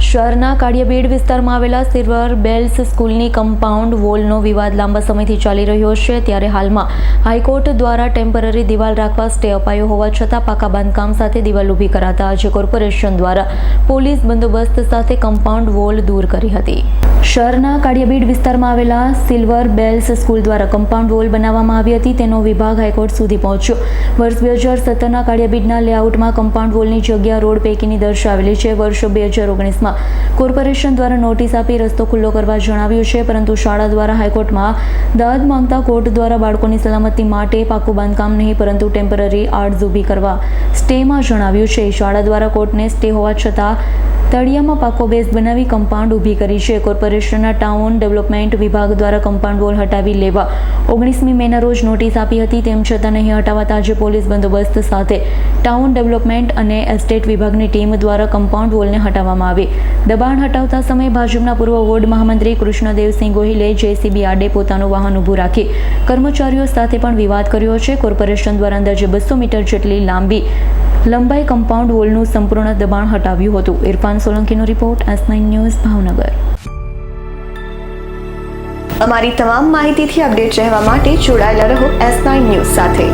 શહેરના કાળિયાબેડ વિસ્તારમાં આવેલા સિલ્વર બેલ્સ સ્કૂલની કમ્પાઉન્ડ વોલનો વિવાદ લાંબા સમયથી ચાલી રહ્યો છે, ત્યારે હાલમાં હાઈકોર્ટ દ્વારા ટેમ્પરરી દિવાલ રાખવા સ્ટે અપાયો હોવા છતાં પાકા બાંધકામ સાથે દિવાલ ઊભી કરાતા આજે કોર્પોરેશન દ્વારા પોલીસ બંદોબસ્ત સાથે કમ્પાઉન્ડ વોલ દૂર કરી હતી। શહેરના કાળિયાબેડ વિસ્તારમાં આવેલા સિલ્વર બેલ્સ સ્કૂલ દ્વારા કમ્પાઉન્ડ વોલ બનાવવામાં આવી હતી, તેનો વિભાગ હાઈકોર્ટ સુધી પહોંચ્યો। વર્ષ 2017ના કાળિયાબેડના લેઆઉટમાં કમ્પાઉન્ડ વોલની જગ્યા રોડ પૈકીની દર્શાવેલી છે। વર્ષ 2019માં કોર્પોરેશન દ્વારા નોટિસ આપી રસ્તો ખુલ્લો કરવા જણાવ્યું છે, પરંતુ શાળા દ્વારા હાઈકોર્ટમાં દાદ માંગતા કોર્ટ દ્વારા બાળકોની સલામતી માટે પાકું બાંધકામ નહીં પરંતુ ટેમ્પરરી આર્ટ્સ ઊભી કરવા સ્ટેમાં જણાવ્યું છે। શાળા દ્વારા કોર્ટને સ્ટે હોવા છતાં તળિયામાં પાકો બેઝ બનાવી કમ્પાઉન્ડ ઊભી કરી છે। કોર્પોરેશનના ટાઉન ડેવલપમેન્ટ વિભાગ દ્વારા કમ્પાઉન્ડ વોલ હટાવી લેવા 19મી મેના રોજ નોટિસ આપી હતી, તેમ છતાં નહીં હટાવાતા આજે પોલીસ બંદોબસ્ત સાથે ટાઉન ડેવલપમેન્ટ અને એસ્ટેટ વિભાગની ટીમ દ્વારા કમ્પાઉન્ડ વોલને હટાવવામાં આવી। દબાણ હટાવતા સમયે ભાજપના પૂર્વ વોર્ડ મહામંત્રી કૃષ્ણદેવસિંહ ગોહિલે જેસીબી આડે પોતાનું વાહન ઊભું રાખી કર્મચારીઓ સાથે પણ વિવાદ કર્યો છે। કોર્પોરેશન દ્વારા અંદાજે 200 મીટર જેટલી લંબાઈ કમ્પાઉન્ડ વોલનું સંપૂર્ણ દબાણ હટાવ્યું હતું। ઇરફાન સોલંકીનો રિપોર્ટ, S9 ન્યૂઝ, ભાવનગર। અમારી તમામ માહિતીથી અપડેટ રહેવા માટે જોડાયેલા રહો S9 ન્યૂઝ સાથે।